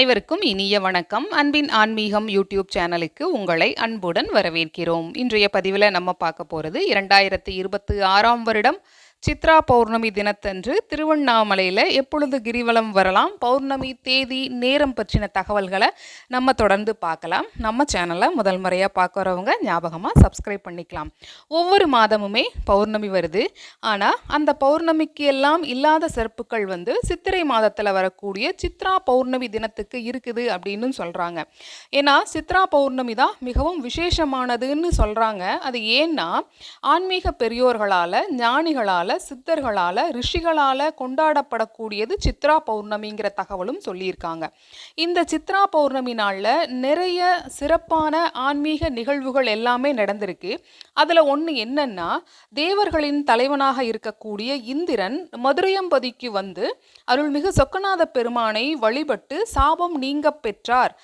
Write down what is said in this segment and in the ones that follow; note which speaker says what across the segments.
Speaker 1: அனைவருக்கும் இனிய வணக்கம். அன்பின் ஆன்மீகம் யூடியூப் சேனலுக்கு உங்களை அன்புடன் வரவேற்கிறோம். இன்றைய பதிவில் நம்ம பார்க்க போகிறது 2026ஆம் வருடம் சித்ரா பௌர்ணமி தினத்தன்று திருவண்ணாமலையில் எப்பொழுது கிரிவலம் வரலாம், பௌர்ணமி தேதி நேரம் பற்றின தகவல்களை நம்ம தொடர்ந்து பார்க்கலாம். நம்ம சேனலை முதல் முறையாக பார்க்குறவங்க ஞாபகமாக சப்ஸ்கிரைப் பண்ணிக்கலாம். ஒவ்வொரு மாதமுமே பௌர்ணமி வருது. ஆனால் அந்த பௌர்ணமிக்கு எல்லாம் இல்லாத சிறப்புகள் சித்திரை மாதத்தில் வரக்கூடிய சித்ரா பௌர்ணமி தினத்துக்கு இருக்குது அப்படின்னு சொல்கிறாங்க. ஏன்னா சித்ரா பௌர்ணமி தான் மிகவும் விசேஷமானதுன்னு சொல்கிறாங்க. அது ஏன்னா ஆன்மீக பெரியோர்களால், ஞானிகளால், சித்தர்களால், ரிஷிகளால் கொண்டாடப்படக்கூடியது சித்ரா பௌர்ணமிங்கிற தகவலும் சொல்லியிருக்காங்க. இந்த சித்ரா பௌர்ணமி நாளில் நிறைய சிறப்பான ஆன்மீக நிகழ்வுகள் எல்லாமே நடந்திருக்கு. அதில் ஒன்று என்னன்னா, தேவர்களின் தலைவனாக இருக்கக்கூடிய இந்திரன் மதுரையம்பதிக்கு அருள்மிகு சொக்கநாத பெருமானை வழிபட்டு சாபம் நீங்க பெற்றார்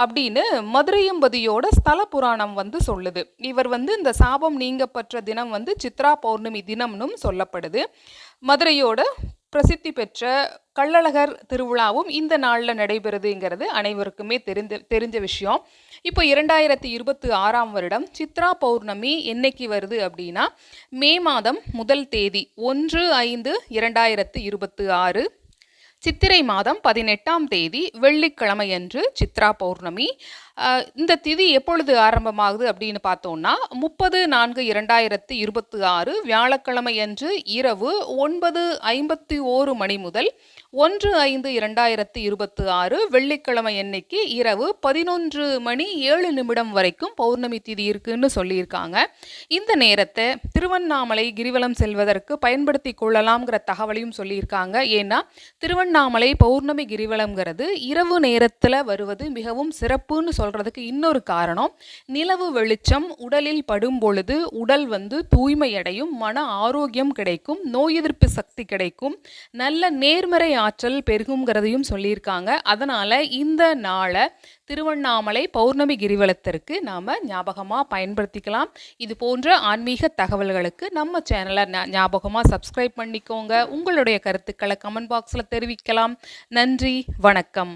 Speaker 1: அப்படின்னு மதுரையம்பதியோட ஸ்தல புராணம் சொல்லுது. இவர் இந்த சாபம் நீங்க பெற்ற தினம் சித்ரா பௌர்ணமி தினம்னும் சொல்லப்படுது. மதுரையோட பிரசித்தி பெற்ற கள்ளழகர் திருவிழாவும் இந்த நாளில் நடைபெறுதுங்கிறது அனைவருக்குமே தெரிஞ்ச விஷயம். இப்போ 2026ஆம் வருடம் சித்ரா பௌர்ணமி என்னைக்கு வருது அப்படின்னா, மே மாதம் 1 தேதி 1/5/2026, சித்திரை மாதம் 18ஆம் தேதி வெள்ளிக்கிழமையன்று சித்ரா பௌர்ணமி. இந்த திதி எப்பொழுது ஆரம்பமாகுது அப்படின்னு பார்த்தோம்னா, 30/4/2026 வியாழக்கிழமையன்று இரவு 9:51 மணி முதல் 1/5/2026 வெள்ளிக்கிழமை அன்னைக்கு இரவு 11:07 வரைக்கும் பௌர்ணமி திதி இருக்குன்னு சொல்லியிருக்காங்க. இந்த நேரத்தை திருவண்ணாமலை கிரிவலம் செல்வதற்கு பயன்படுத்தி கொள்ளலாம்ங்கிற தகவலையும் சொல்லியிருக்காங்க. ஏன்னா திருவண்ணாமலை பௌர்ணமி கிரிவலம்ங்கிறது இரவு நேரத்தில் வருவது மிகவும் சிறப்புன்னு சொல்றதுக்கு இன்னொரு காரணம், நிலவு வெளிச்சம் உடலில் படும் பொழுது உடல் தூய்மையடையும், மன ஆரோக்கியம் கிடைக்கும், நோய் எதிர்ப்பு சக்தி கிடைக்கும், நல்ல நேர்மறை ஆற்றல் பெருகுங்கிறதையும் சொல்லியிருக்காங்க. அதனால இந்த நாளை திருவண்ணாமலை பௌர்ணமி கிரிவலத்திற்கு நாம ஞாபகமாக பயன்படுத்திக்கலாம். இது போன்ற ஆன்மீக தகவல்களுக்கு நம்ம சேனலை ஞாபகமாக சப்ஸ்கிரைப் பண்ணிக்கோங்க. உங்களுடைய கருத்துக்களை கமெண்ட் பாக்ஸில் தெரிவிக்கலாம். நன்றி, வணக்கம்.